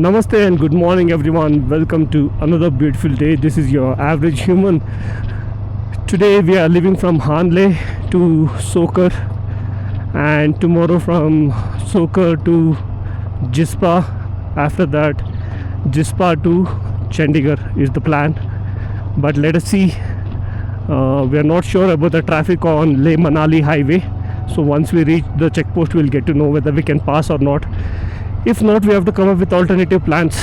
Namaste and good morning, everyone. Welcome to another beautiful day. This is your average human. Today we are leaving from Hanle to Sokar, and tomorrow from Sokar to Jispa. After that, Jispa to Chandigarh is the plan. But let us see. We are not sure about the traffic on Leh Manali highway. So once we reach the checkpost, we'll get to know whether we can pass or not. If not, we have to come up with alternative plans.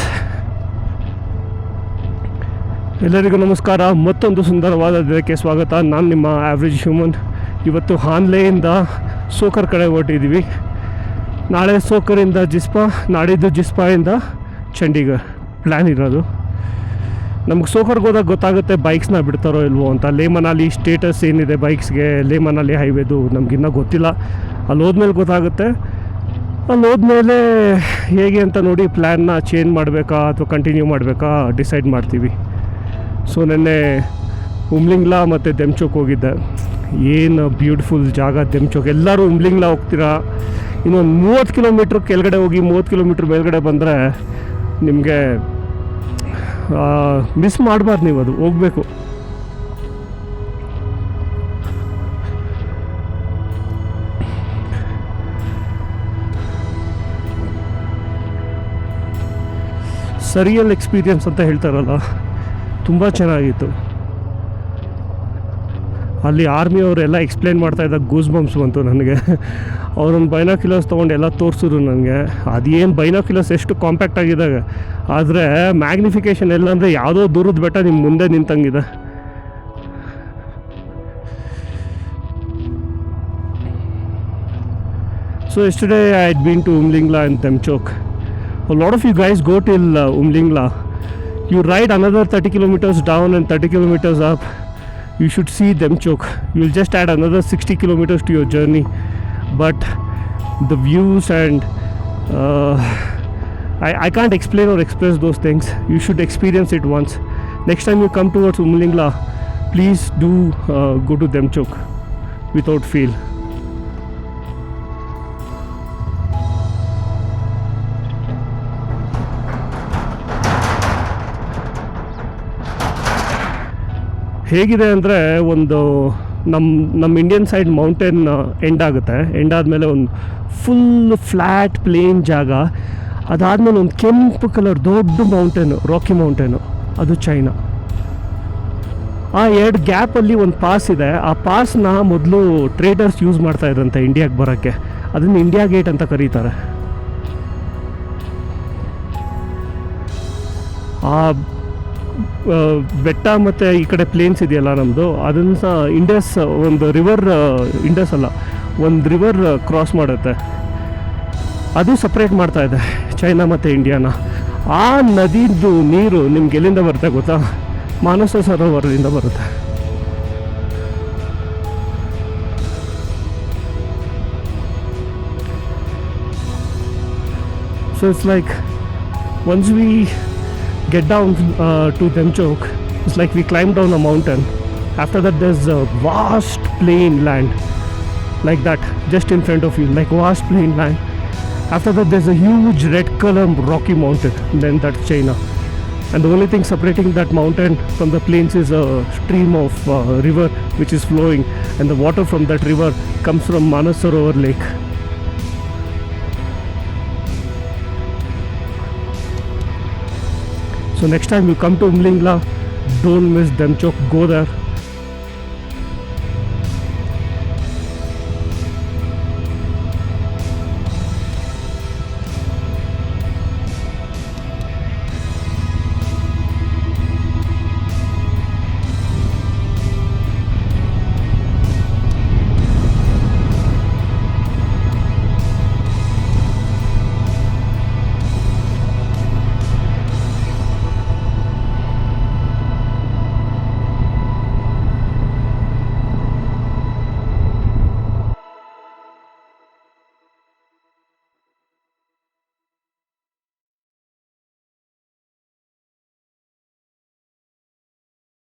ಎಲ್ಲರಿಗೂ ನಮಸ್ಕಾರ. ಮತ್ತೊಂದು ಸುಂದರವಾದ ದಿನಕ್ಕೆ ಸ್ವಾಗತ. ನಾನು ನಿಮ್ಮ average human. ಇವತ್ತು ಹಾನ್ಲೆಯಿಂದ soccer ಕಡೆ ಹೊರಟಿದ್ದೀವಿ. ನಾಳೆ ಸೋಕರಿಂದ ಜಿಸ್ಪಾ, ನಾಡಿದ್ದು ಜಿಸ್ಪಾಯಿಂದ ಚಂಡೀಗಢ ಪ್ಲ್ಯಾನ್ ಇರೋದು. ನಮ್ಗೆ ಸೋಕರ್ಗೆ ಹೋದಾಗ ಗೊತ್ತಾಗುತ್ತೆ ಬೈಕ್ಸ್ನ ಬಿಡ್ತಾರೋ ಇಲ್ವೋ ಅಂತ. ಲೇ ಮನಾಲಿ ಸ್ಟೇಟಸ್ ಏನಿದೆ ಬೈಕ್ಸ್ಗೆ, ಲೇ ಮನಾಲಿ ಹೈವೇದು ನಮಗಿನ್ನೂ ಗೊತ್ತಿಲ್ಲ. ಅಲ್ಲಿ ಹೋದ್ಮೇಲೆ ಗೊತ್ತಾಗುತ್ತೆ. ಅಲ್ಲಿ ಹೋದ್ಮೇಲೆ ಹೇಗೆ ಅಂತ ನೋಡಿ ಪ್ಲ್ಯಾನ್ನ ಚೇಂಜ್ ಮಾಡಬೇಕಾ ಅಥವಾ ಕಂಟಿನ್ಯೂ ಮಾಡಬೇಕಾ ಡಿಸೈಡ್ ಮಾಡ್ತೀವಿ. ಸೊ ನೆನ್ನೆ ಉಮ್ಲಿಂಗ್ಲಾ ಮತ್ತು ದೆಮ್ಚೋಕ್ ಹೋಗಿದ್ದೆ. ಏನು ಬ್ಯೂಟಿಫುಲ್ ಜಾಗ ದೆಮ್ಚೋಕ್. ಎಲ್ಲರೂ ಉಮ್ಲಿಂಗ್ಲಾ ಹೋಗ್ತೀರಾ, ಇನ್ನೊಂದು 30 ಕಿಲೋಮೀಟ್ರ್ ಕೆಳಗಡೆ ಹೋಗಿ 30 ಕಿಲೋಮೀಟ್ರ್ ಮೇಲ್ಗಡೆ ಬಂದರೆ ನಿಮಗೆ ಮಿಸ್ ಮಾಡಬಾರ್ದು. ನೀವು ಅದು ಹೋಗಬೇಕು. ಸರಿಯಲ್ ಎಕ್ಸ್ಪೀರಿಯನ್ಸ್ ಅಂತ ಹೇಳ್ತಾರಲ್ಲ, ತುಂಬ ಚೆನ್ನಾಗಿತ್ತು. ಅಲ್ಲಿ ಆರ್ಮಿಯವರೆಲ್ಲ ಎಕ್ಸ್ಪ್ಲೇನ್ ಮಾಡ್ತಾಯಿದ್ದಾಗ ಗೂಸ್ ಬಂಪ್ಸ್ ಬಂತು ನನಗೆ. ಅವರೊಂದು ಬೈನಾಕ್ಯುಲರ್ಸ್ ತೊಗೊಂಡು ಎಲ್ಲ ತೋರಿಸಿದ್ರು ನನಗೆ. ಅದೇನು ಬೈನಾಕ್ಯುಲರ್ಸ್ ಎಷ್ಟು ಕಾಂಪ್ಯಾಕ್ಟ್ ಆಗಿದ್ದಾಗ, ಆದರೆ ಮ್ಯಾಗ್ನಿಫಿಕೇಷನ್ ಎಲ್ಲ ಅಂದರೆ ಯಾವುದೋ ದೂರದ ಬೆಟ್ಟ ನಿಮ್ಮ ಮುಂದೆ ನಿಂತಂಗಿದೆ. So yesterday I had been to Umlingla and Demchok. A lot of you guys go till Umlingla. You ride another 30 kilometers down and 30 kilometers up. You should see Demchok. You'll just add another 60 kilometers to your journey. But the views and I can't explain or express those things. You should experience it once. Next time you come towards Umlingla, please do go to Demchok without fail. ಹೇಗಿದೆ ಅಂದರೆ, ಒಂದು ನಮ್ಮ Indian side mountain end ಆಗುತ್ತೆ. End ಆದಮೇಲೆ ಒಂದು full flat plane ಜಾಗ. ಅದಾದಮೇಲೆ ಒಂದು ಕೆಂಪು ಕಲರ್ ದೊಡ್ಡ ಮೌಂಟೇನು, ರಾಕಿ ಮೌಂಟೇನು, ಅದು ಚೈನಾ. ಆ ಎರಡು ಗ್ಯಾಪಲ್ಲಿ ಒಂದು ಪಾಸ್ ಇದೆ. ಆ ಪಾಸ್ನ ಮೊದಲು ಟ್ರೇಡರ್ಸ್ ಯೂಸ್ ಮಾಡ್ತಾ ಇದ್ರಂತೆ ಇಂಡಿಯಾಗೆ ಬರೋಕ್ಕೆ. ಅದನ್ನು ಇಂಡಿಯಾ ಗೇಟ್ ಅಂತ ಕರೀತಾರೆ. ಆ ಬೆಟ್ಟ ಮತ್ತು ಈ ಕಡೆ ಪ್ಲೇನ್ಸ್ ಇದೆಯಲ್ಲ ನಮ್ಮದು, ಅದನ್ನು ಸಹ ಇಂಡಸ್, ಒಂದು ರಿವರ್, ಇಂಡಸ್ ಅಲ್ಲ, ಒಂದು ರಿವರ್ ಕ್ರಾಸ್ ಮಾಡುತ್ತೆ. ಅದು ಸಪ್ರೇಟ್ ಮಾಡ್ತಾ ಇದೆ ಚೈನಾ ಮತ್ತು ಇಂಡಿಯಾನ. ಆ ನದಿದು ನೀರು ನಿಮ್ಗೆ ಎಲ್ಲಿಂದ ಬರುತ್ತೆ ಗೊತ್ತಾ? ಮಾನಸ ಸರೋವರದಿಂದ ಬರುತ್ತೆ. So it's like once we get down to Demchok, it's like we climb down a mountain. After that there's a vast plain land like that just in front of you, like vast plain land. After that there's a huge red color rocky mountain. Then that's China. And the only thing separating that mountain from the plains is a stream of river which is flowing, and the water from that river comes from Manas Sarovar lake. So next time you come to Umlingla, don't miss Demchok. Go there.